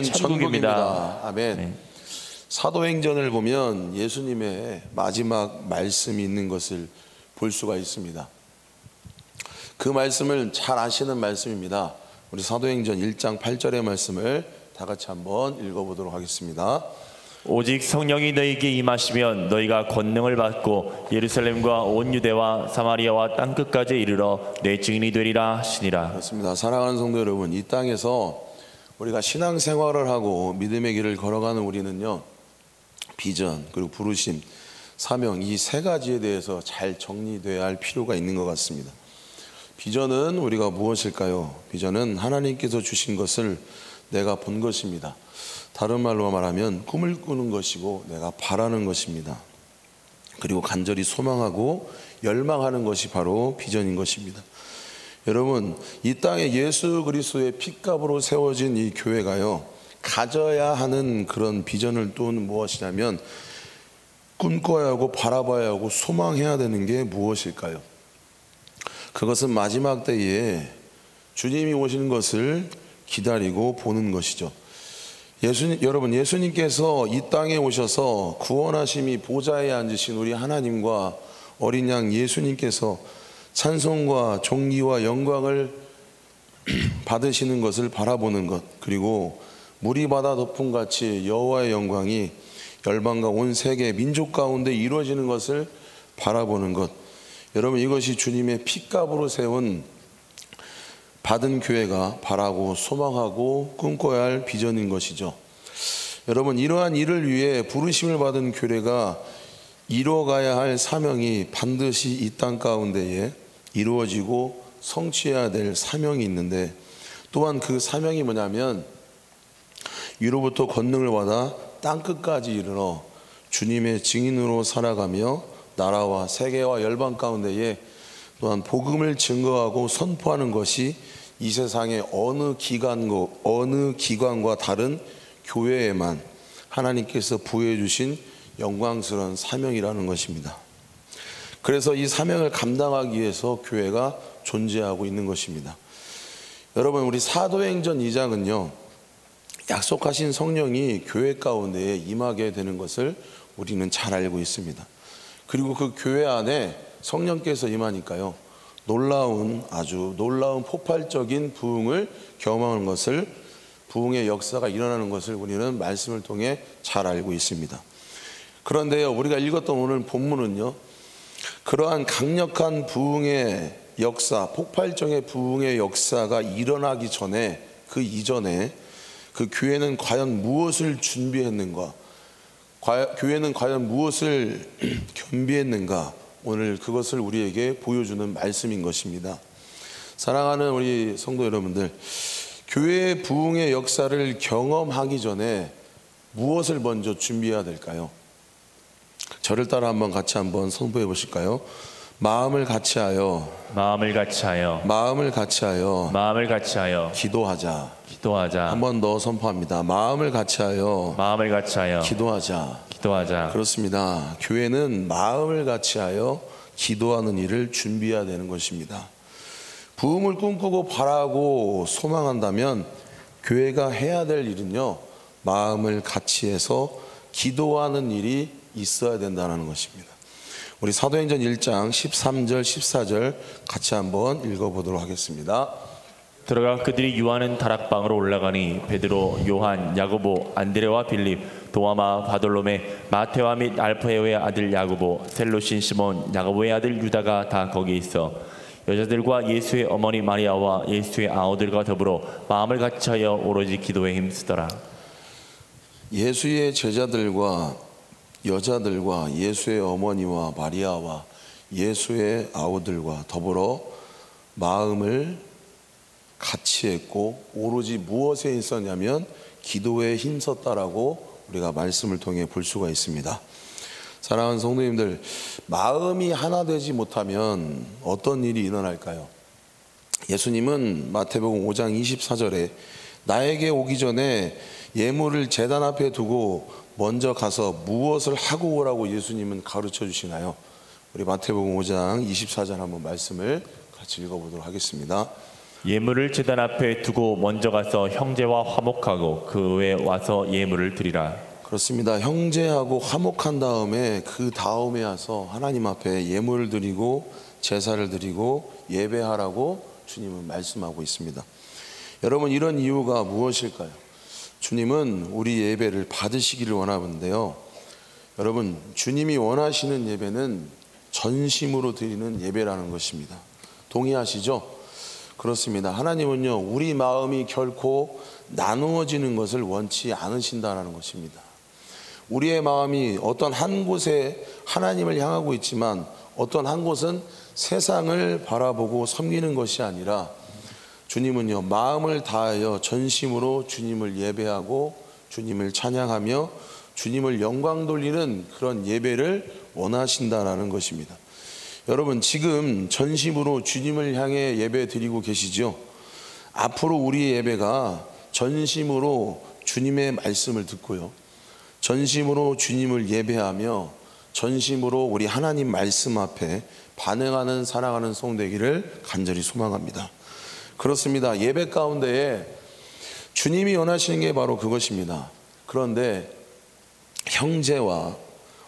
천국입니다. 아멘. 네. 사도행전을 보면 예수님의 마지막 말씀이 있는 것을 볼 수가 있습니다. 그 말씀을 잘 아시는 말씀입니다. 우리 사도행전 1장 8절의 말씀을 다 같이 한번 읽어보도록 하겠습니다. 오직 성령이 너희에게 임하시면 너희가 권능을 받고 예루살렘과 온 유대와 사마리아와 땅끝까지 이르러 내 증인이 되리라 하시니라. 그렇습니다. 사랑하는 성도 여러분, 이 땅에서 우리가 신앙생활을 하고 믿음의 길을 걸어가는 우리는요, 비전 그리고 부르심, 사명, 이 세 가지에 대해서 잘 정리되어야 할 필요가 있는 것 같습니다. 비전은 우리가 무엇일까요? 비전은 하나님께서 주신 것을 내가 본 것입니다. 다른 말로 말하면 꿈을 꾸는 것이고 내가 바라는 것입니다. 그리고 간절히 소망하고 열망하는 것이 바로 비전인 것입니다. 여러분, 이 땅에 예수 그리스도의 핏값으로 세워진 이 교회가요, 가져야 하는 그런 비전을 또 무엇이냐면 꿈꿔야 하고 바라봐야 하고 소망해야 되는 게 무엇일까요? 그것은 마지막 때에 주님이 오시는 것을 기다리고 보는 것이죠. 여러분, 예수님께서 이 땅에 오셔서 구원하심이 보좌에 앉으신 우리 하나님과 어린 양 예수님께서 찬송과 존귀와 영광을 받으시는 것을 바라보는 것, 그리고 물이 바다 덮음같이 여호와의 영광이 열방과 온 세계 민족 가운데 이루어지는 것을 바라보는 것, 여러분, 이것이 주님의 핏값으로 세운 받은 교회가 바라고 소망하고 꿈꿔야 할 비전인 것이죠. 여러분, 이러한 일을 위해 부르심을 받은 교회가 이루어가야 할 사명이 반드시 이 땅 가운데에 이루어지고 성취해야 될 사명이 있는데, 또한 그 사명이 뭐냐면 위로부터 권능을 받아 땅끝까지 이르러 주님의 증인으로 살아가며 나라와 세계와 열방 가운데에 또한 복음을 증거하고 선포하는 것이 이 세상의 어느 기관과 다른 교회에만 하나님께서 부여해 주신 영광스러운 사명이라는 것입니다. 그래서 이 사명을 감당하기 위해서 교회가 존재하고 있는 것입니다. 여러분, 우리 사도행전 2장은요, 약속하신 성령이 교회 가운데에 임하게 되는 것을 우리는 잘 알고 있습니다. 그리고 그 교회 안에 성령께서 임하니까요, 아주 놀라운 폭발적인 부흥을 경험하는 것을, 부흥의 역사가 일어나는 것을 우리는 말씀을 통해 잘 알고 있습니다. 그런데요, 우리가 읽었던 오늘 본문은요, 그러한 강력한 부흥의 역사, 폭발적인 부흥의 역사가 일어나기 전에, 그 이전에 그 교회는 과연 무엇을 준비했는가, 교회는 과연 무엇을 겸비했는가, 오늘 그것을 우리에게 보여주는 말씀인 것입니다. 사랑하는 우리 성도 여러분들, 교회의 부흥의 역사를 경험하기 전에 무엇을 먼저 준비해야 될까요? 저를 따라 같이 한번 선포해 보실까요? 마음을 같이하여 기도하자. 한 번 더 선포합니다. 마음을 같이하여 기도하자. 그렇습니다. 교회는 마음을 같이하여 기도하는 일을 준비해야 되는 것입니다. 부흥을 꿈꾸고 바라고 소망한다면 교회가 해야 될 일은요, 마음을 같이해서 기도하는 일이 있어야 된다는 것입니다. 우리 사도행전 1장 13절 14절 같이 한번 읽어보도록 하겠습니다. 들어가 그들이 유하는 다락방으로 올라가니 베드로, 요한, 야고보, 안드레와 빌립, 도마마, 바돌로메, 마테와 및 알페오의 아들 야고보, 셀로신 시몬, 야고보의 아들 유다가 다 거기 있어 여자들과 예수의 어머니 마리아와 예수의 아우들과 더불어 마음을 같이하여 오로지 기도에 힘쓰더라. 예수의 제자들과 여자들과 예수의 어머니와 마리아와 예수의 아우들과 더불어 마음을 같이 했고 오로지 무엇에 있었냐면 기도에 힘썼다라고 우리가 말씀을 통해 볼 수가 있습니다. 사랑하는 성도님들, 마음이 하나 되지 못하면 어떤 일이 일어날까요? 예수님은 마태복음 5장 24절에 나에게 오기 전에 예물을 제단 앞에 두고 먼저 가서 무엇을 하고 오라고 예수님은 가르쳐 주시나요? 우리 마태복음 5장 24절 한번 말씀을 같이 읽어보도록 하겠습니다. 예물을 제단 앞에 두고 먼저 가서 형제와 화목하고 그 후에 와서 예물을 드리라. 그렇습니다. 형제하고 화목한 다음에 그 다음에 와서 하나님 앞에 예물을 드리고 제사를 드리고 예배하라고 주님은 말씀하고 있습니다. 여러분, 이런 이유가 무엇일까요? 주님은 우리 예배를 받으시기를 원하는데요. 여러분, 주님이 원하시는 예배는 전심으로 드리는 예배라는 것입니다. 동의하시죠? 그렇습니다. 하나님은요, 우리 마음이 결코 나누어지는 것을 원치 않으신다는 것입니다. 우리의 마음이 어떤 한 곳에 하나님을 향하고 있지만 어떤 한 곳은 세상을 바라보고 섬기는 것이 아니라 주님은요, 마음을 다하여 전심으로 주님을 예배하고 주님을 찬양하며 주님을 영광 돌리는 그런 예배를 원하신다라는 것입니다. 여러분, 지금 전심으로 주님을 향해 예배 드리고 계시죠? 앞으로 우리의 예배가 전심으로 주님의 말씀을 듣고요, 전심으로 주님을 예배하며 전심으로 우리 하나님 말씀 앞에 반응하는 사랑하는 성되기를 간절히 소망합니다. 그렇습니다. 예배 가운데에 주님이 원하시는 게 바로 그것입니다. 그런데 형제와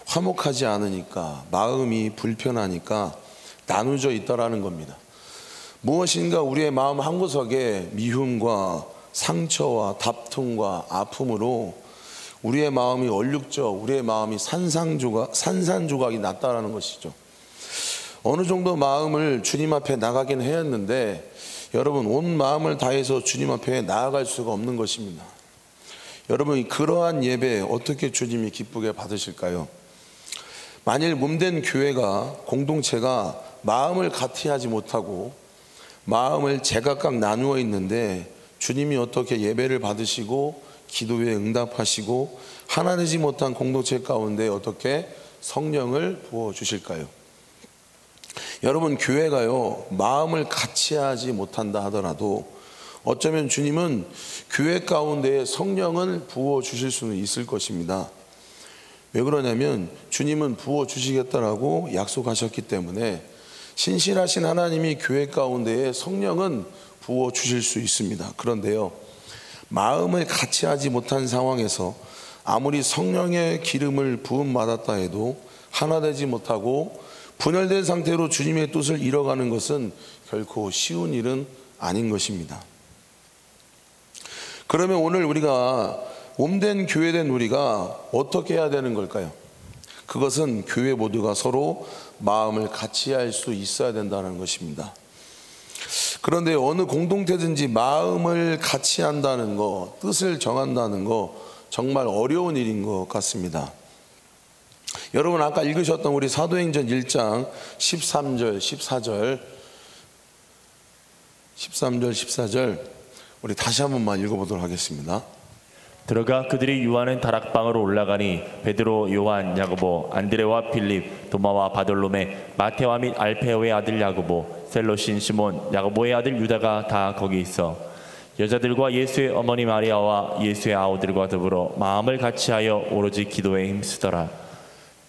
화목하지 않으니까, 마음이 불편하니까 나누어져 있다라는 겁니다. 무엇인가 우리의 마음 한구석에 미움과 상처와 다툼과 아픔으로 우리의 마음이 얼룩져, 우리의 마음이 산산조각이 났다라는 것이죠. 어느 정도 마음을 주님 앞에 나가긴 했는데 여러분, 온 마음을 다해서 주님 앞에 나아갈 수가 없는 것입니다. 여러분, 그러한 예배 어떻게 주님이 기쁘게 받으실까요? 만일 몸된 교회가, 공동체가 마음을 같이 하지 못하고 마음을 제각각 나누어 있는데 주님이 어떻게 예배를 받으시고 기도에 응답하시고 하나 되지 못한 공동체 가운데 어떻게 성령을 부어주실까요? 여러분, 교회가요, 마음을 같이 하지 못한다 하더라도 어쩌면 주님은 교회 가운데 성령을 부어주실 수는 있을 것입니다. 왜 그러냐면 주님은 부어주시겠다라고 약속하셨기 때문에 신실하신 하나님이 교회 가운데에 성령은 부어주실 수 있습니다. 그런데요, 마음을 같이 하지 못한 상황에서 아무리 성령의 기름을 부음받았다 해도 하나 되지 못하고 분열된 상태로 주님의 뜻을 이뤄가는 것은 결코 쉬운 일은 아닌 것입니다. 그러면 오늘 우리가 몸된 교회된 우리가 어떻게 해야 되는 걸까요? 그것은 교회 모두가 서로 마음을 같이 할 수 있어야 된다는 것입니다. 그런데 어느 공동체든지 마음을 같이 한다는 거, 뜻을 정한다는 거 정말 어려운 일인 것 같습니다. 여러분, 아까 읽으셨던 우리 사도행전 1장 13절 14절 우리 다시 한 번만 읽어보도록 하겠습니다. 들어가 그들이 유하는 다락방으로 올라가니 베드로, 요한, 야고보, 안드레와 빌립, 도마와 바돌로메, 마테와 및 알페오의 아들 야고보, 셀로신 시몬, 야고보의 아들 유다가 다 거기 있어 여자들과 예수의 어머니 마리아와 예수의 아우들과 더불어 마음을 같이하여 오로지 기도에 힘쓰더라.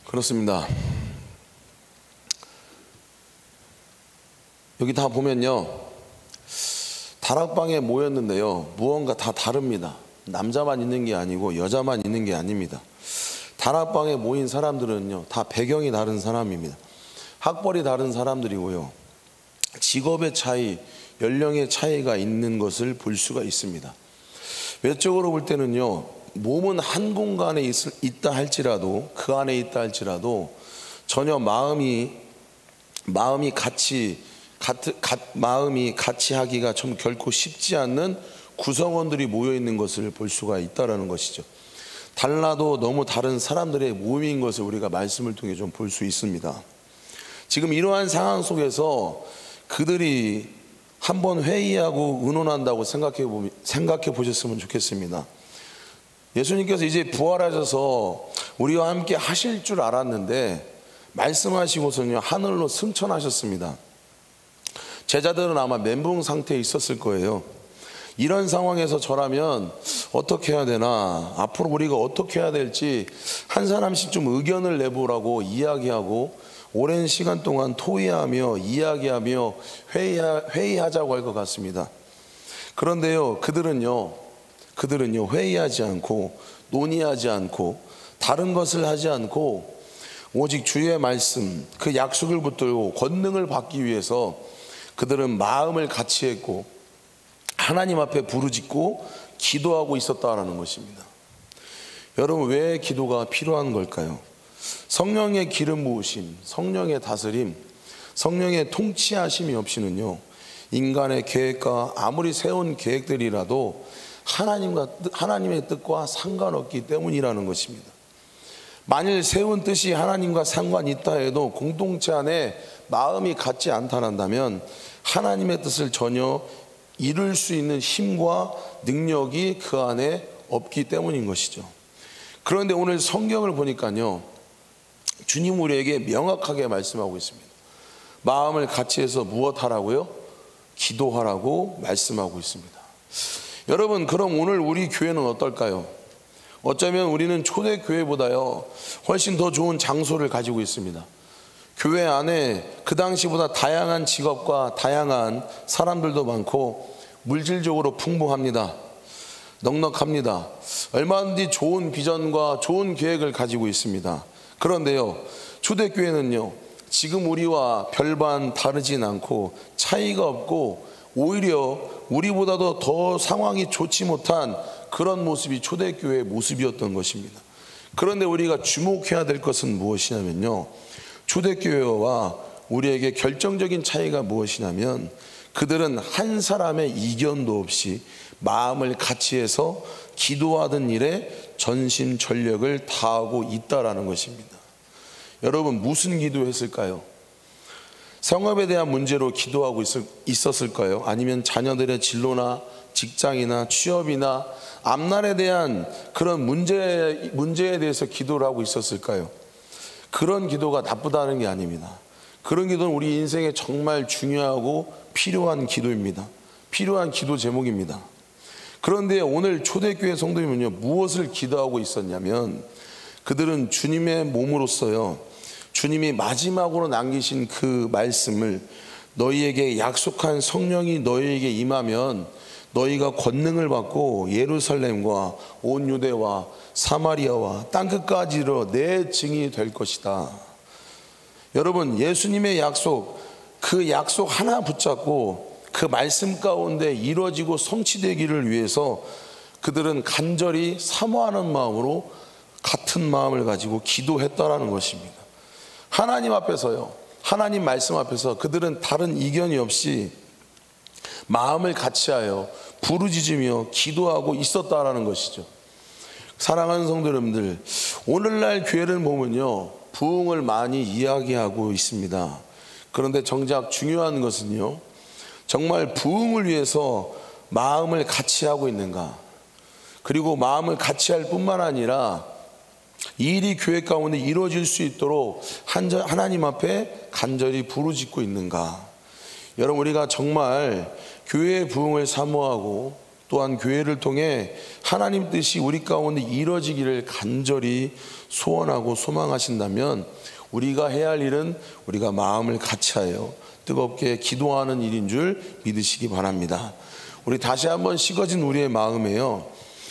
그렇습니다. 여기 다 보면요, 다락방에 모였는데요, 무언가 다 다릅니다. 남자만 있는 게 아니고 여자만 있는 게 아닙니다. 다락방에 모인 사람들은요, 다 배경이 다른 사람입니다. 학벌이 다른 사람들이고요, 직업의 차이, 연령의 차이가 있는 것을 볼 수가 있습니다. 외적으로 볼 때는요, 몸은 한 공간에 있다 할지라도, 그 안에 있다 할지라도 전혀 마음이 같이 하기가 좀 결코 쉽지 않는 구성원들이 모여 있는 것을 볼 수가 있다라는 것이죠. 달라도 너무 다른 사람들의 모임인 것을 우리가 말씀을 통해 좀 볼 수 있습니다. 지금 이러한 상황 속에서 그들이 한번 회의하고 의논한다고 생각해 보셨으면 좋겠습니다. 예수님께서 이제 부활하셔서 우리와 함께 하실 줄 알았는데 말씀하시고서는요, 하늘로 승천하셨습니다. 제자들은 아마 멘붕 상태에 있었을 거예요. 이런 상황에서 저라면 어떻게 해야 되나, 앞으로 우리가 어떻게 해야 될지 한 사람씩 좀 의견을 내보라고 이야기하고 오랜 시간 동안 토의하며 이야기하며 회의하자고 할 것 같습니다. 그런데요, 그들은요 회의하지 않고 논의하지 않고 다른 것을 하지 않고 오직 주의 말씀, 그 약속을 붙들고 권능을 받기 위해서 그들은 마음을 같이 했고 하나님 앞에 부르짖고 기도하고 있었다라는 것입니다. 여러분, 왜 기도가 필요한 걸까요? 성령의 기름 부으심, 성령의 다스림, 성령의 통치하심이 없이는요, 인간의 계획과 아무리 세운 계획들이라도 하나님의 뜻과 상관없기 때문이라는 것입니다. 만일 세운 뜻이 하나님과 상관이 있다 해도 공동체 안에 마음이 같지 않다란다면 하나님의 뜻을 전혀 이룰 수 있는 힘과 능력이 그 안에 없기 때문인 것이죠. 그런데 오늘 성경을 보니까요, 주님 우리에게 명확하게 말씀하고 있습니다. 마음을 같이 해서 무엇 하라고요? 기도하라고 말씀하고 있습니다. 여러분, 그럼 오늘 우리 교회는 어떨까요? 어쩌면 우리는 초대교회보다요 훨씬 더 좋은 장소를 가지고 있습니다. 교회 안에 그 당시보다 다양한 직업과 다양한 사람들도 많고 물질적으로 풍부합니다. 넉넉합니다. 얼마든지 좋은 비전과 좋은 계획을 가지고 있습니다. 그런데요, 초대교회는요 지금 우리와 별반 다르진 않고 차이가 없고 오히려 우리보다도 더 상황이 좋지 못한 그런 모습이 초대교회의 모습이었던 것입니다. 그런데 우리가 주목해야 될 것은 무엇이냐면요, 초대교회와 우리에게 결정적인 차이가 무엇이냐면 그들은 한 사람의 이견도 없이 마음을 같이 해서 기도하던 일에 전심전력을 다하고 있다라는 것입니다. 여러분, 무슨 기도했을까요? 성업에 대한 문제로 기도하고 있었을까요? 아니면 자녀들의 진로나 직장이나 취업이나 앞날에 대한 그런 문제에 대해서 기도를 하고 있었을까요? 그런 기도가 나쁘다는 게 아닙니다. 그런 기도는 우리 인생에 정말 중요하고 필요한 기도입니다. 필요한 기도 제목입니다. 그런데 오늘 초대교회 성도님은요, 무엇을 기도하고 있었냐면 그들은 주님의 몸으로서요, 주님이 마지막으로 남기신 그 말씀을, 너희에게 약속한 성령이 너희에게 임하면 너희가 권능을 받고 예루살렘과 온 유대와 사마리아와 땅끝까지로 내 증인이 될 것이다. 여러분, 예수님의 약속, 그 약속 하나 붙잡고 그 말씀 가운데 이루어지고 성취되기를 위해서 그들은 간절히 사모하는 마음으로 같은 마음을 가지고 기도했다라는 것입니다. 하나님 앞에서요, 하나님 말씀 앞에서 그들은 다른 이견이 없이 마음을 같이하여 부르짖으며 기도하고 있었다라는 것이죠. 사랑하는 성도 여러분들, 오늘날 교회를 보면요, 부흥을 많이 이야기하고 있습니다. 그런데 정작 중요한 것은요, 정말 부흥을 위해서 마음을 같이 하고 있는가, 그리고 마음을 같이 할 뿐만 아니라 이 일이 교회 가운데 이루어질 수 있도록 하나님 앞에 간절히 부르짖고 있는가. 여러분, 우리가 정말 교회의 부흥을 사모하고 또한 교회를 통해 하나님 뜻이 우리 가운데 이루어지기를 간절히 소원하고 소망하신다면 우리가 해야 할 일은 우리가 마음을 같이하여 뜨겁게 기도하는 일인 줄 믿으시기 바랍니다. 우리 다시 한번 식어진 우리의 마음에요,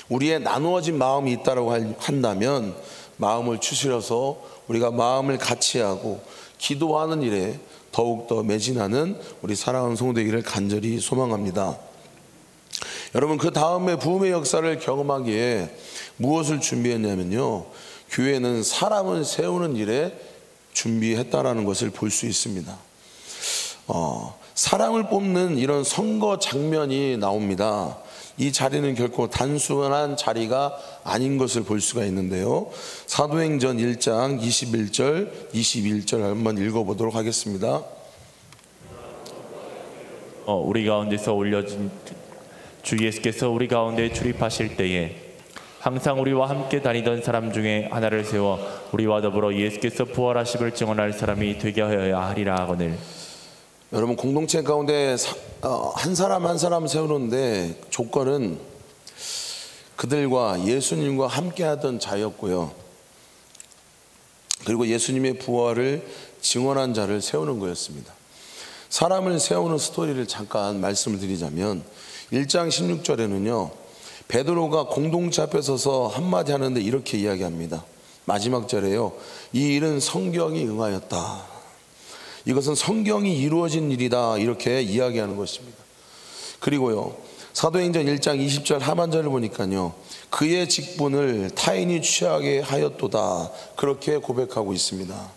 우리의 나누어진 마음이 있다고 한다면 마음을 추스려서 우리가 마음을 같이하고 기도하는 일에 더욱더 매진하는 우리 사랑하는 성도 되기를 간절히 소망합니다. 여러분, 그 다음에 부흥의 역사를 경험하기에 무엇을 준비했냐면요, 교회는 사람을 세우는 일에 준비했다라는 것을 볼 수 있습니다. 사람을 뽑는 이런 선거 장면이 나옵니다. 이 자리는 결코 단순한 자리가 아닌 것을 볼 수가 있는데요, 사도행전 1장 21절 22절 한번 읽어보도록 하겠습니다. 우리 가운데서 올려진 주 예수께서 우리 가운데 출입하실 때에 항상 우리와 함께 다니던 사람 중에 하나를 세워 우리와 더불어 예수께서 부활하심을 증언할 사람이 되게 하여야 하리라 하거늘. 여러분, 공동체 가운데 한 사람 한 사람 세우는데 조건은 그들과 예수님과 함께 하던 자였고요, 그리고 예수님의 부활을 증언한 자를 세우는 거였습니다. 사람을 세우는 스토리를 잠깐 말씀을 드리자면 1장 16절에는요, 베드로가 공동체 앞에 서서 한마디 하는데 이렇게 이야기합니다. 마지막 절에요, 이 일은 성경이 응하였다. 이것은 성경이 이루어진 일이다. 이렇게 이야기하는 것입니다. 그리고요, 사도행전 1장 20절 하반절을 보니까요, 그의 직분을 타인이 취하게 하였도다. 그렇게 고백하고 있습니다.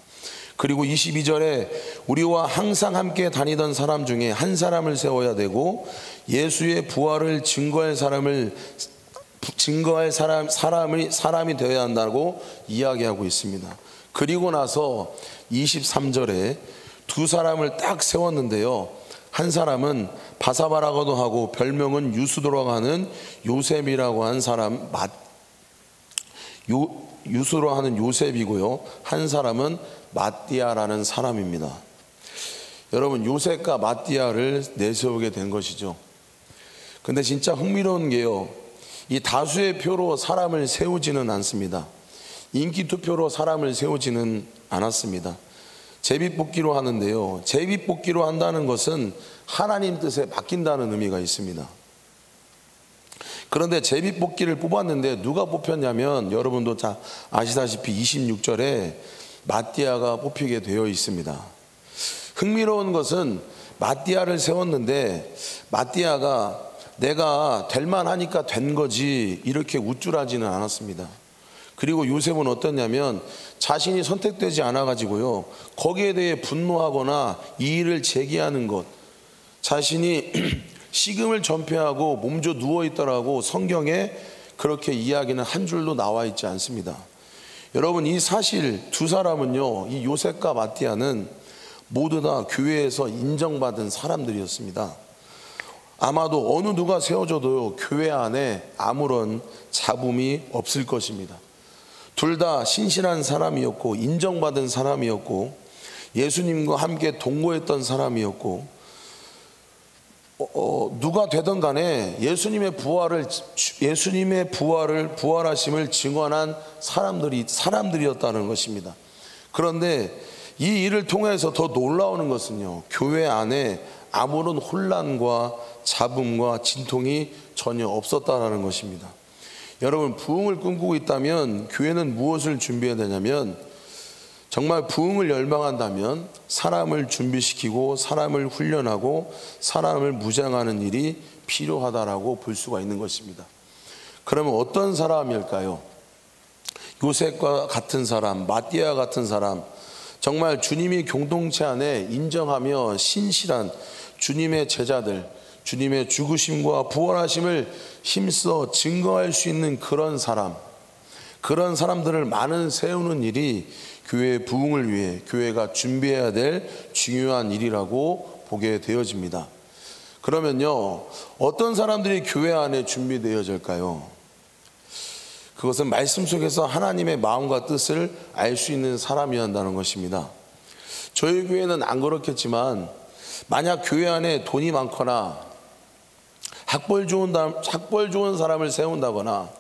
그리고 22절에 우리와 항상 함께 다니던 사람 중에 한 사람을 세워야 되고 예수의 부활을 증거할 사람이 되어야 한다고 이야기하고 있습니다. 그리고 나서 23절에 두 사람을 딱 세웠는데요, 한 사람은 바사바라고도 하고 별명은 유수도라고 하는 요셉이라고 한 사람, 유수로 하는 요셉이고요, 한 사람은 마띠아라는 사람입니다. 여러분, 요셉과 마띠아를 내세우게 된 것이죠. 근데 진짜 흥미로운 게요, 이 다수의 표로 사람을 세우지는 않습니다. 인기 투표로 사람을 세우지는 않았습니다. 제비뽑기로 하는데요, 제비뽑기로 한다는 것은 하나님 뜻에 맡긴다는 의미가 있습니다. 그런데 제비뽑기를 뽑았는데 누가 뽑혔냐면, 여러분도 다 아시다시피 26절에 마띠아가 뽑히게 되어 있습니다. 흥미로운 것은 마띠아를 세웠는데 마띠아가 내가 될 만하니까 된 거지 이렇게 우쭐하지는 않았습니다. 그리고 요셉은 어떠냐면 자신이 선택되지 않아 가지고요, 거기에 대해 분노하거나 이의를 제기하는 것, 자신이 식음을 전폐하고 몸져 누워 있더라고 성경에 그렇게 이야기는 한 줄도 나와 있지 않습니다. 여러분, 이 사실 두 사람은요, 이 요셉과 마띠아는 모두 다 교회에서 인정받은 사람들이었습니다. 아마도 어느 누가 세워져도 교회 안에 아무런 잡음이 없을 것입니다. 둘 다 신실한 사람이었고 인정받은 사람이었고 예수님과 함께 동거했던 사람이었고, 누가 되든 간에 부활하심을 증언한 사람들이었다는 것입니다. 그런데 이 일을 통해서 더 놀라운 것은요, 교회 안에 아무런 혼란과 잡음과 진통이 전혀 없었다는 것입니다. 여러분, 부흥을 꿈꾸고 있다면 교회는 무엇을 준비해야 되냐면, 정말 부흥을 열망한다면 사람을 준비시키고 사람을 훈련하고 사람을 무장하는 일이 필요하다라고 볼 수가 있는 것입니다. 그러면 어떤 사람일까요? 요셉과 같은 사람, 마띠아 같은 사람, 정말 주님이 공동체 안에 인정하며 신실한 주님의 제자들, 주님의 죽으심과 부활하심을 힘써 증거할 수 있는 그런 사람들을 많은 세우는 일이 교회의 부흥을 위해 교회가 준비해야 될 중요한 일이라고 보게 되어집니다. 그러면요, 어떤 사람들이 교회 안에 준비되어질까요? 그것은 말씀 속에서 하나님의 마음과 뜻을 알 수 있는 사람이어야 한다는 것입니다. 저희 교회는 안 그렇겠지만 만약 교회 안에 돈이 많거나 학벌 좋은 사람을 세운다거나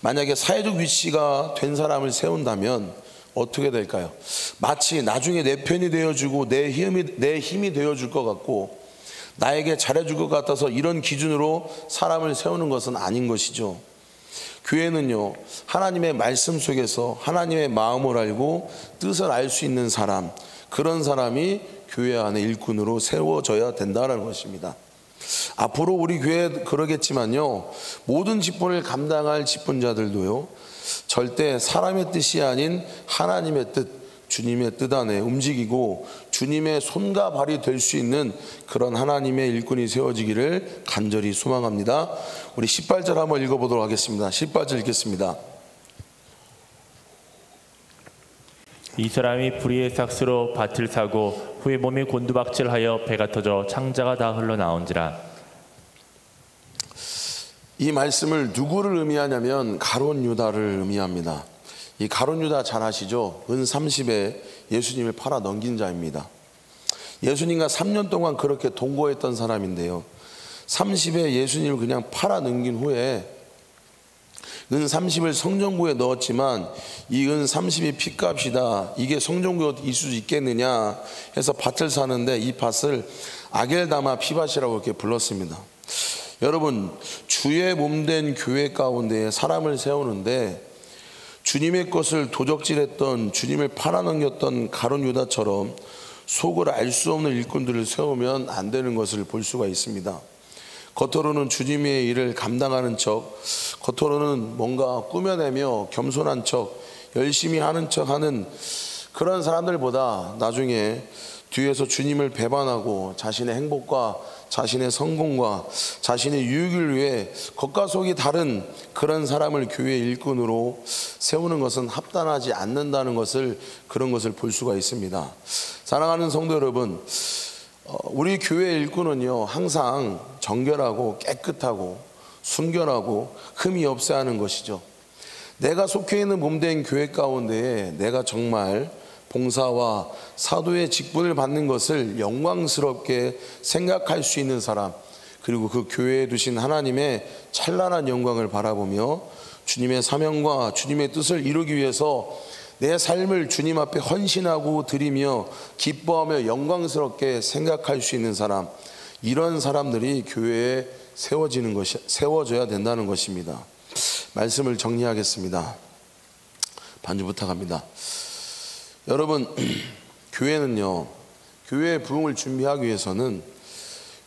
만약에 사회적 위치가 된 사람을 세운다면 어떻게 될까요? 마치 나중에 내 편이 되어주고 내 힘이 되어줄 것 같고 나에게 잘해줄 것 같아서 이런 기준으로 사람을 세우는 것은 아닌 것이죠. 교회는요, 하나님의 말씀 속에서 하나님의 마음을 알고 뜻을 알 수 있는 사람, 그런 사람이 교회 안에 일꾼으로 세워져야 된다는 것입니다. 앞으로 우리 교회 그러겠지만요, 모든 직분을 감당할 직분자들도요, 절대 사람의 뜻이 아닌 하나님의 뜻, 주님의 뜻 안에 움직이고 주님의 손과 발이 될 수 있는 그런 하나님의 일꾼이 세워지기를 간절히 소망합니다. 우리 18절 한번 읽어보도록 하겠습니다. 18절 읽겠습니다. 이 사람이 불의의 삭스로 밭을 사고 후에 몸이 곤두박질하여 배가 터져 창자가 다 흘러나온지라. 이 말씀을 누구를 의미하냐면 가룟 유다를 의미합니다. 이 가룟 유다 잘 아시죠? 은 30에 예수님을 팔아 넘긴 자입니다. 예수님과 3년 동안 그렇게 동거했던 사람인데요, 30에 예수님을 그냥 팔아 넘긴 후에 은 30을 성전구에 넣었지만 이 은 30이 핏값이다. 이게 성전구에 있을 수 있겠느냐 해서 밭을 사는데 이 밭을 아겔다마 피밭이라고 이렇게 불렀습니다. 여러분, 주의 몸된 교회 가운데 사람을 세우는데 주님의 것을 도적질했던, 주님을 팔아넘겼던 가룟 유다처럼 속을 알 수 없는 일꾼들을 세우면 안 되는 것을 볼 수가 있습니다. 겉으로는 주님의 일을 감당하는 척, 겉으로는 뭔가 꾸며내며 겸손한 척, 열심히 하는 척 하는 그런 사람들보다 나중에 뒤에서 주님을 배반하고 자신의 행복과 자신의 성공과 자신의 유익을 위해 겉과 속이 다른 그런 사람을 교회 일꾼으로 세우는 것은 합당하지 않는다는 것을, 그런 것을 볼 수가 있습니다. 사랑하는 성도 여러분, 우리 교회 일꾼은요 항상 정결하고 깨끗하고 순결하고 흠이 없어야 하는 것이죠. 내가 속해 있는 몸된 교회 가운데에 내가 정말 봉사와 사도의 직분을 받는 것을 영광스럽게 생각할 수 있는 사람, 그리고 그 교회에 두신 하나님의 찬란한 영광을 바라보며 주님의 사명과 주님의 뜻을 이루기 위해서 내 삶을 주님 앞에 헌신하고 드리며 기뻐하며 영광스럽게 생각할 수 있는 사람, 이런 사람들이 교회에 세워져야 된다는 것입니다. 말씀을 정리하겠습니다. 반주 부탁합니다. 여러분, 교회는요, 교회의 부흥을 준비하기 위해서는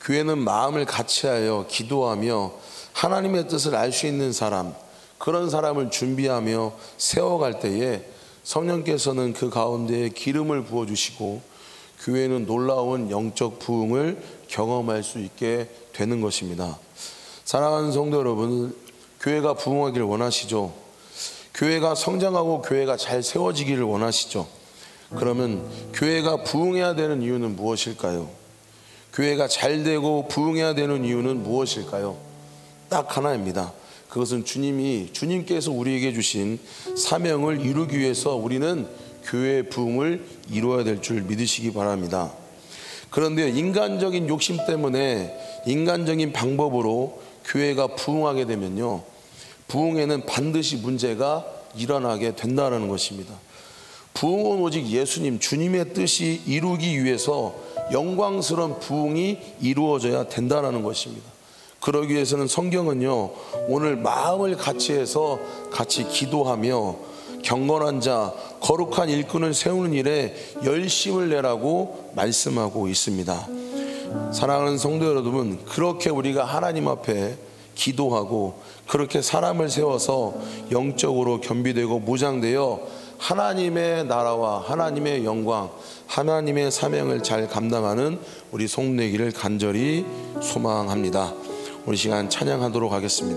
교회는 마음을 같이하여 기도하며 하나님의 뜻을 알 수 있는 사람, 그런 사람을 준비하며 세워갈 때에 성령께서는 그 가운데에 기름을 부어주시고 교회는 놀라운 영적 부흥을 경험할 수 있게 되는 것입니다. 사랑하는 성도 여러분, 교회가 부흥하기를 원하시죠? 교회가 성장하고 교회가 잘 세워지기를 원하시죠? 그러면 교회가 부흥해야 되는 이유는 무엇일까요? 교회가 잘 되고 부흥해야 되는 이유는 무엇일까요? 딱 하나입니다. 그것은 주님께서 우리에게 주신 사명을 이루기 위해서 우리는 교회의 부흥을 이루어야 될 줄 믿으시기 바랍니다. 그런데 인간적인 욕심 때문에 인간적인 방법으로 교회가 부흥하게 되면요, 부흥에는 반드시 문제가 일어나게 된다는 것입니다. 부흥은 오직 예수님, 주님의 뜻이 이루기 위해서 영광스러운 부흥이 이루어져야 된다는 것입니다. 그러기 위해서는 성경은요, 오늘 마음을 같이 해서 같이 기도하며 경건한 자, 거룩한 일꾼을 세우는 일에 열심을 내라고 말씀하고 있습니다. 사랑하는 성도 여러분, 그렇게 우리가 하나님 앞에 기도하고 그렇게 사람을 세워서 영적으로 겸비되고 무장되어 하나님의 나라와 하나님의 영광, 하나님의 사명을 잘 감당하는 우리 성도 되기를 간절히 소망합니다. 우리 시간 찬양하도록 하겠습니다.